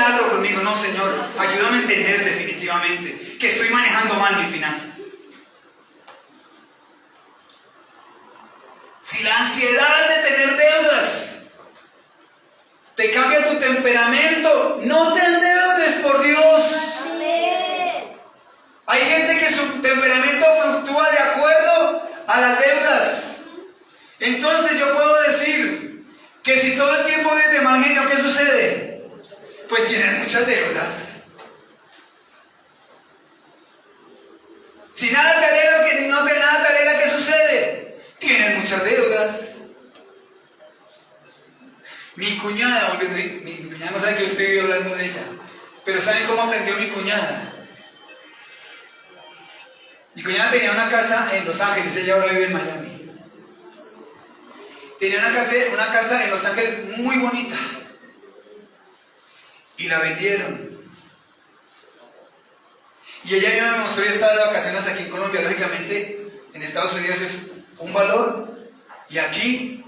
milagro conmigo. No, Señor, ayúdame a entender definitivamente que estoy manejando mal mis finanzas. Si la ansiedad de tener deudas te cambia tu temperamento, no te endeudes, por Dios. Hay gente que su temperamento fluctúa de acuerdo a las deudas. Entonces yo puedo decir que si todo el tiempo vives de mal genio, ¿qué sucede? Pues tienes muchas deudas. Si nada te alegra, que no te nada te alegra, ¿qué sucede? Tienes muchas deudas. Mi cuñada, mi cuñada no sabe que yo estoy hablando de ella, pero ¿saben cómo aprendió mi cuñada? Mi cuñada tenía una casa en Los Ángeles, ella ahora vive en Miami. Tenía una casa en Los Ángeles muy bonita y la vendieron. Y ella misma me mostró, ya estaba de vacaciones aquí en Colombia. Lógicamente en Estados Unidos es un valor y aquí,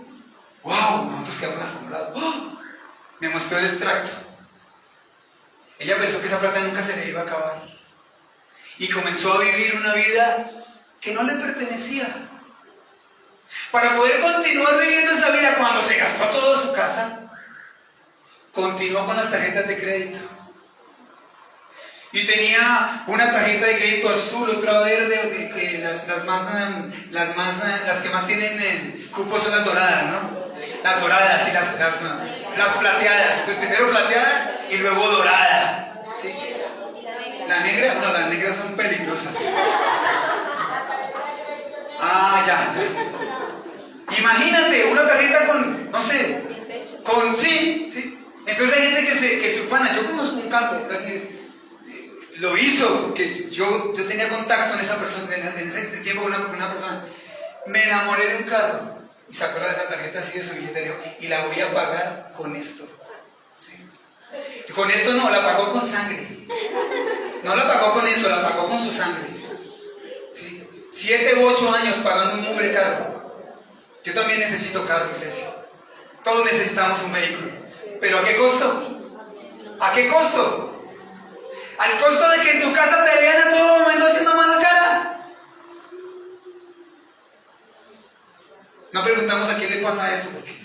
wow, nosotros quedamos asombrados. ¡Oh! Me mostró el extracto. Ella pensó que esa plata nunca se le iba a acabar y comenzó a vivir una vida que no le pertenecía. Para poder continuar viviendo esa vida, cuando se gastó toda su casa, continuó con las tarjetas de crédito. Y tenía una tarjeta de crédito azul, otra verde, las que más tienen cupos son las doradas, ¿no? Las doradas y las plateadas. Pues primero plateada y luego dorada. ¿Sí? La negra, no, las negras son peligrosas. Ah, ya. Imagínate, una tarjeta con, no sé, con, sí. Entonces hay gente que se ufana. Yo conozco un caso, lo hizo, que yo tenía contacto en esa persona, en ese tiempo con una persona. Me enamoré de un carro y sacó la tarjeta así de su billetera y la voy a pagar con esto. ¿Sí? Y con esto no, la pagó con sangre. No la pagó con eso, la pagó con su sangre. ¿Sí? 7 u 8 años pagando un mugre carro. Yo también necesito carro, iglesia. Todos necesitamos un vehículo. ¿Pero a qué costo? ¿A qué costo? Al costo de que en tu casa te vean a todo momento haciendo mala cara. No preguntamos a quién le pasa eso, porque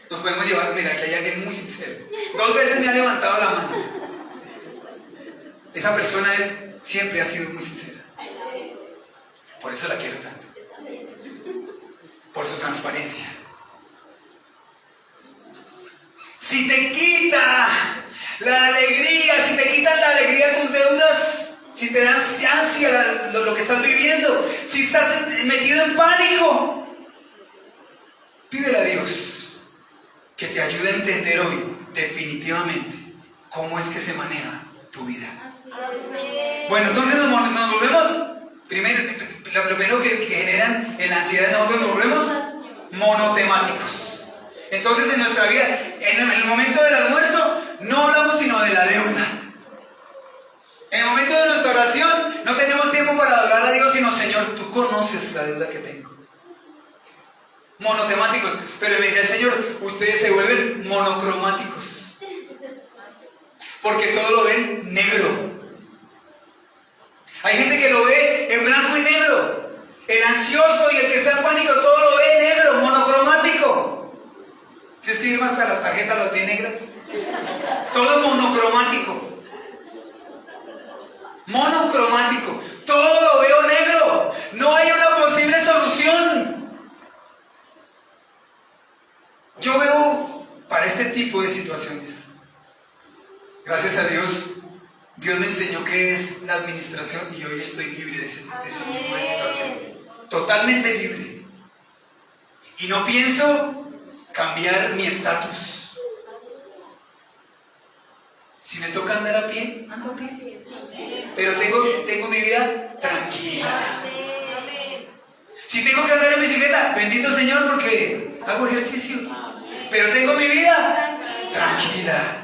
nos podemos llevar. Mira, aquí hay alguien muy sincero. 2 veces me ha levantado la mano. Esa persona siempre ha sido muy sincera. Por eso la quiero tanto. Por su transparencia. Si te quita la alegría, si te quitan la alegría tus deudas, si te dan ansia lo que estás viviendo, si estás metido en pánico, pídele a Dios que te ayude a entender hoy definitivamente cómo es que se maneja tu vida. Bueno, entonces nos volvemos, lo primero que generan en la ansiedad, nosotros nos volvemos monotemáticos. Entonces en nuestra vida, en el momento del almuerzo, no hablamos sino de la deuda. En el momento de nuestra oración, no tenemos tiempo para adorar a Dios, sino Señor, tú conoces la deuda que tengo. Monotemáticos. Pero me decía el Señor, ustedes se vuelven monocromáticos. Porque todo lo ven negro. Hay gente que lo ve en blanco y negro. El ansioso y el que está en pánico, todo lo ve negro, monocromático. Si es que irme hasta las tarjetas las ve negras. Todo es monocromático. Monocromático. Todo lo veo negro. No hay una posible solución. Yo veo para este tipo de situaciones. Gracias a Dios, Dios me enseñó qué es la administración y hoy estoy libre de ese tipo de situación. Totalmente libre. Y no pienso cambiar mi estatus. Si me toca andar a pie, ando a pie. Pero tengo mi vida tranquila. Si tengo que andar en bicicleta, bendito Señor porque hago ejercicio. Pero tengo mi vida tranquila.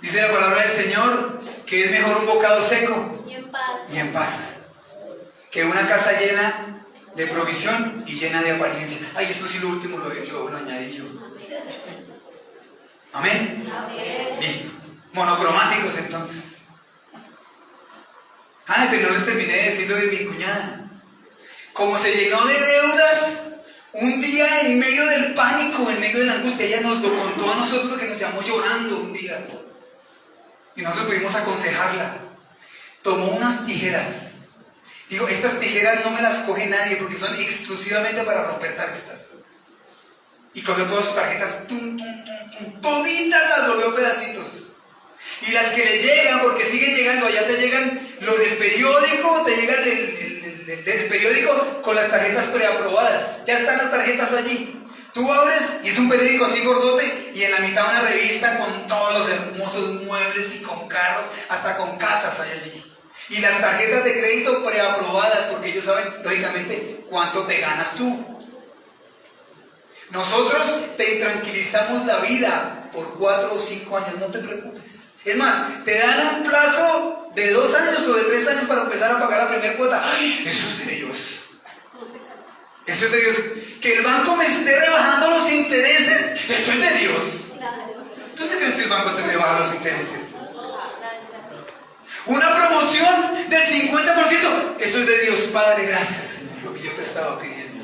Dice la palabra del Señor que es mejor un bocado seco y en paz que una casa llena de provisión y llena de apariencia. Ay, esto sí lo último lo añadí yo. Amén. Listo. monocromáticos entonces. Pero no les terminé de decir lo de mi cuñada. Como se llenó de deudas, un día en medio del pánico, en medio de la angustia, ella nos lo contó a nosotros, que nos llamó llorando un día. Y nosotros pudimos aconsejarla. Tomó unas tijeras. Digo, estas tijeras no me las coge nadie porque son exclusivamente para romper tarjetas. Y cogió todas sus tarjetas, toditas las volvió pedacitos. Y las que le llegan, porque siguen llegando, allá te llegan los del periódico, te llega el periódico con las tarjetas preaprobadas. Ya están las tarjetas allí. Tú abres y es un periódico así gordote y en la mitad una revista con todos los hermosos muebles y con carros, hasta con casas hay allí. Y las tarjetas de crédito preaprobadas, porque ellos saben, lógicamente, cuánto te ganas tú. Nosotros te tranquilizamos la vida por 4 o 5 años, no te preocupes. Es más, te dan un plazo de 2 años o de 3 años para empezar a pagar la primera cuota. ¡Ay! Eso es de Dios. Eso es de Dios. Que el banco me esté rebajando los intereses, eso es de Dios. ¿Tú sí crees que el banco te rebaja los intereses? Una promoción del 50%, eso es de Dios. Padre, gracias, Señor, lo que yo te estaba pidiendo.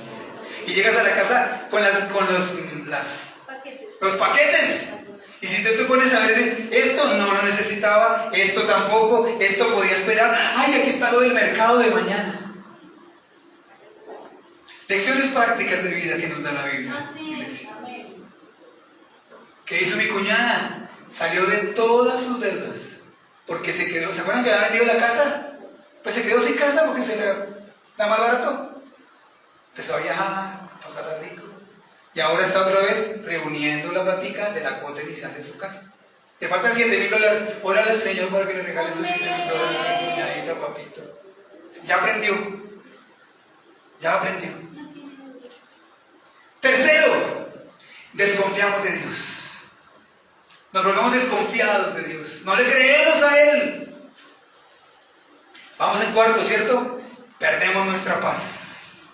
Y llegas a la casa con los paquetes. Y si tú pones a ver, esto no lo necesitaba, esto tampoco, esto podía esperar. Ay, aquí está lo del mercado de mañana. Lecciones prácticas de vida que nos da la Biblia, iglesia. ¿Qué hizo mi cuñada? Salió de todas sus deudas. Porque se quedó, ¿se acuerdan que había vendido la casa? Pues se quedó sin casa porque se le da más barato. Empezó a viajar, a pasarla rico. Y ahora está otra vez reuniendo la plática de la cuota inicial de su casa. Te faltan $7,000. Órale al Señor para que le regale esos $7,000 a su cuñadita, papito. Ya aprendió. Ya aprendió. Tercero, desconfiamos de Dios. Nos volvemos desconfiados de Dios. No le creemos a Él. Vamos en cuarto, ¿cierto? Perdemos nuestra paz.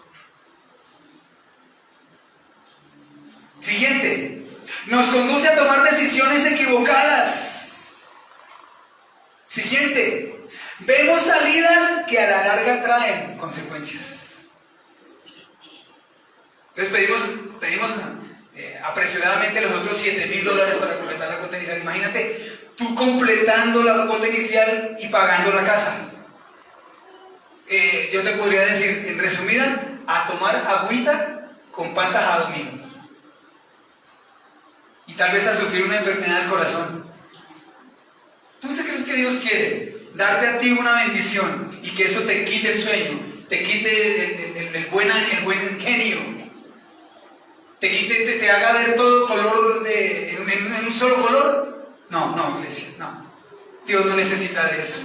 Siguiente, nos conduce a tomar decisiones equivocadas. Siguiente, vemos salidas que a la larga traen consecuencias. Entonces pedimos apresuradamente los otros $7,000 para completar la cuota inicial. Imagínate tú completando la cuota inicial y pagando la casa. Yo te podría decir, en resumidas, a tomar agüita con pan tajado mío. Y tal vez a sufrir una enfermedad del corazón. ¿Tú crees que Dios quiere darte a ti una bendición y que eso te quite el sueño, te quite el buen genio, te haga ver todo color en un solo color? No, iglesia, no. Dios no necesita de eso.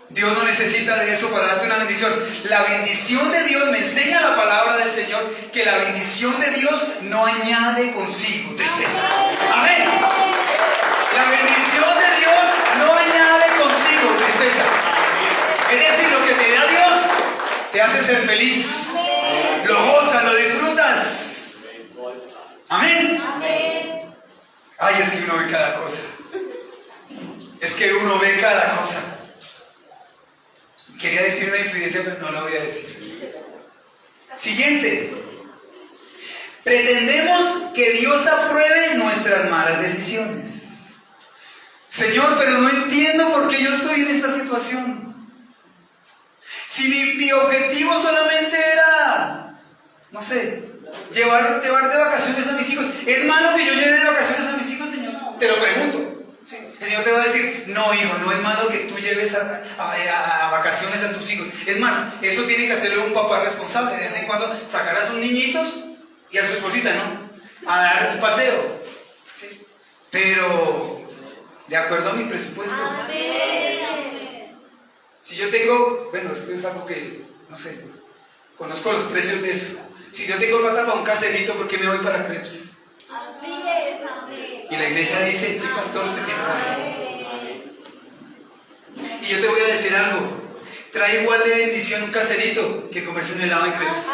Dios no necesita de eso para darte una bendición. La bendición de Dios, me enseña la palabra del Señor, que la bendición de Dios no añade consigo tristeza. Amén. La bendición de Dios no añade consigo tristeza. Es decir, lo que te da Dios te hace ser feliz. Lo gozas, lo disfrutas. Amén. Ay, es que uno ve cada cosa. Es que uno ve cada cosa. Quería decir una infidencia, pero no la voy a decir. Siguiente. Pretendemos que Dios apruebe nuestras malas decisiones. Señor, pero no entiendo por qué yo estoy en esta situación. Si mi objetivo solamente era, no sé, llevar de vacaciones a mis hijos. ¿Es malo que yo lleve de vacaciones a mis hijos, Señor? Te lo pregunto. Sí. El Señor te va a decir, no, hijo, no es malo que tú lleves a vacaciones a tus hijos. Es más, eso tiene que hacerle un papá responsable. De vez en cuando sacar a sus niñitos y a su esposita, ¿no? A dar un paseo. ¿Sí? Pero, de acuerdo a mi presupuesto. Si yo tengo, bueno, esto es algo que, no sé, conozco los precios de eso. Si yo tengo plata para un caserito, ¿por qué me voy para crepes? Y la iglesia dice, sí, pastor, usted tiene razón. Y yo te voy a decir algo. Trae igual de bendición un caserito que comerse un helado en crepes.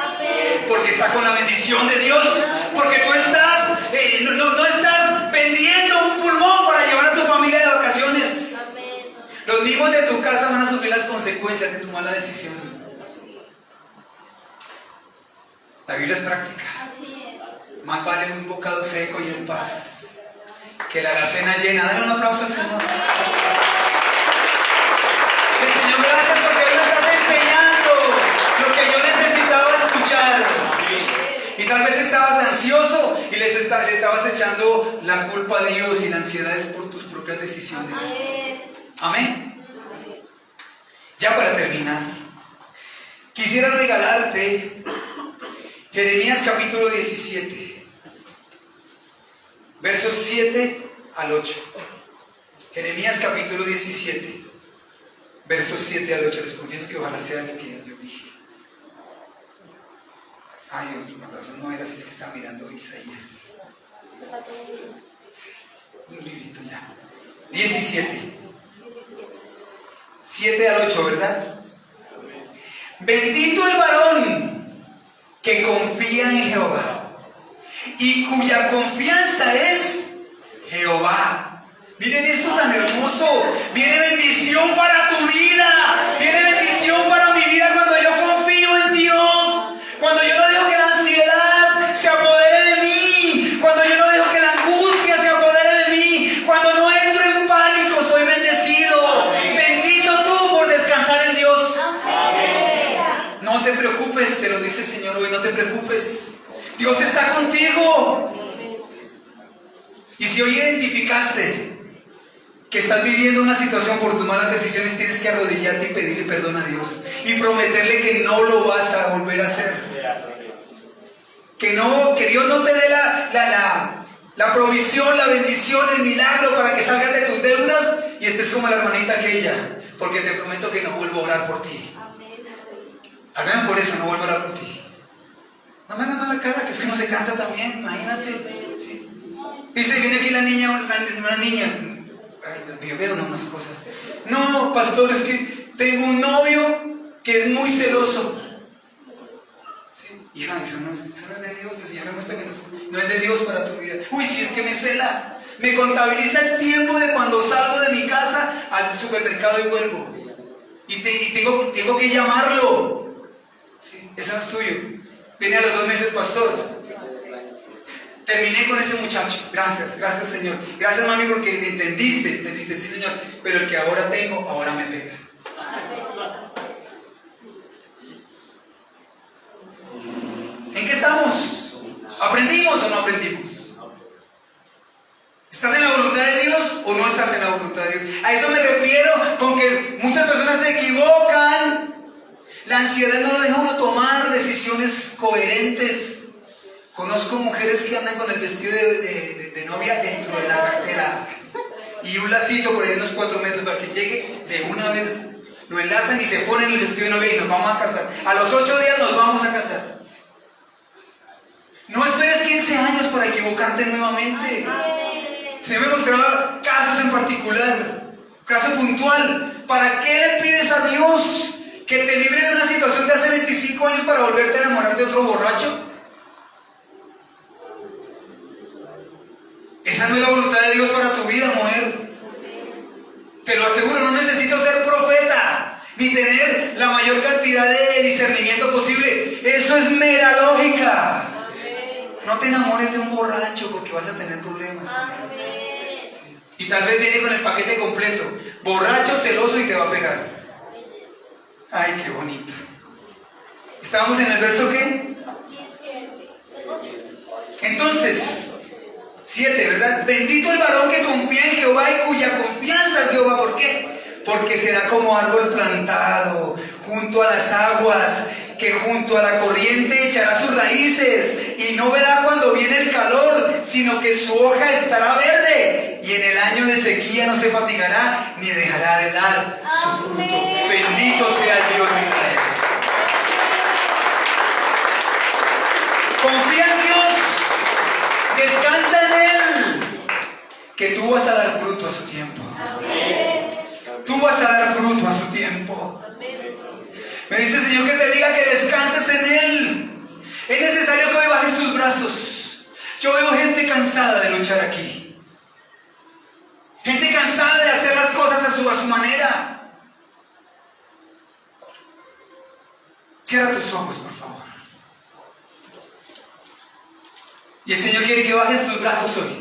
Porque está con la bendición de Dios. Porque tú estás, no estás vendiendo un pulmón para llevar a tu familia de vacaciones. mismos de tu casa van a sufrir las consecuencias de tu mala decisión. La Biblia es práctica. Así es. Más vale un bocado seco y en paz que la alacena llena. Dale un aplauso al Señor. Señor, gracias porque hoy me estás enseñando lo que yo necesitaba escuchar. Y tal vez estabas ansioso y le estabas echando la culpa a Dios, y la ansiedad es por tus propias decisiones. Amén. Ya para terminar, quisiera regalarte Jeremías capítulo 17, versos 7 al 8. Jeremías capítulo 17, versos 7 al 8. Les confieso que ojalá sea lo que yo dije. Ay, Dios, por razón no era así, es que estaba mirando Isaías. Sí, un librito ya. 17. 7 al 8, ¿verdad? Bendito el varón que confía en Jehová y cuya confianza es Jehová. Miren esto tan hermoso. Viene bendición para tu vida. Viene bendición para mi vida cuando yo confío en Dios. Cuando yo no dejo que la ansiedad se apodere de mí. Cuando yo no dejo que la angustia se apodere de mí. Cuando no entro en pánico, soy bendecido. Bendito tú por descansar en Dios. No te preocupes, te lo dice el Señor hoy. No te preocupes. Dios está contigo. Y si hoy identificaste que estás viviendo una situación por tus malas decisiones, tienes que arrodillarte y pedirle perdón a Dios y prometerle que no lo vas a volver a hacer. Que Dios no te dé la provisión, la bendición, el milagro para que salgas de tus deudas y estés como la hermanita aquella, porque te prometo que no vuelvo a orar por ti. Al menos por eso no vuelvo a orar por ti. No me hagas mala cara, que es que no se cansa también, imagínate. ¿Sí? Dice, viene aquí la niña, una niña. Yo veo unas cosas. No, pastor, es que tengo un novio que es muy celoso. ¿Sí? Hija, eso no es de Dios. El Señor me muestra que no es de Dios para tu vida. Uy, si es que me cela. Me contabiliza el tiempo de cuando salgo de mi casa al supermercado y vuelvo. Y tengo que llamarlo. ¿Sí? Eso no es tuyo. Viene a los 2 meses, pastor. Terminé con ese muchacho. Gracias Señor. Gracias, mami, porque entendiste, sí, Señor. Pero el que ahora tengo, ahora me pega. ¿En qué estamos? ¿Aprendimos o no aprendimos? ¿Estás en la voluntad de Dios o no estás en la voluntad de Dios? A eso me refiero con que muchas personas se equivocan. La ansiedad no lo deja uno tomar decisiones coherentes. Conozco mujeres que andan con el vestido de novia dentro de la cartera y un lacito por ahí de unos 4 metros para que llegue de una vez, lo enlazan y se ponen el vestido de novia y nos vamos a casar. A los 8 días nos vamos a casar. No esperes 15 años para equivocarte nuevamente. Se me mostraba casos en particular, caso puntual. ¿Para qué le pides a Dios que te libre de una situación de hace 25 años para volverte a enamorar de otro borracho? Esa no es la voluntad de Dios para tu vida, mujer. Te lo aseguro, no necesito ser profeta ni tener la mayor cantidad de discernimiento posible. Eso es mera lógica. No te enamores de un borracho porque vas a tener problemas. Sí. Y tal vez viene con el paquete completo. Borracho, celoso y te va a pegar. Ay, qué bonito. ¿Estábamos en el verso qué? Entonces 7, ¿verdad? Bendito el varón que confía en Jehová y cuya confianza es Jehová. ¿Por qué? Porque será como árbol plantado junto a las aguas, que junto a la corriente echará sus raíces y no verá cuando viene el calor, sino que su hoja estará verde y en el año de sequía no se fatigará ni dejará de dar su fruto. Bendito sea el Dios de Israel. Confía en Dios. Descansa en Él, que tú vas a dar fruto a su tiempo. Tú vas a dar fruto a su tiempo. Me dice el Señor que te diga que descanses en Él. Es necesario que hoy bajes tus brazos. Yo veo gente cansada de luchar aquí. Gente cansada de hacer las cosas a su manera. Cierra tus ojos, por favor. Y el Señor quiere que bajes tus brazos hoy.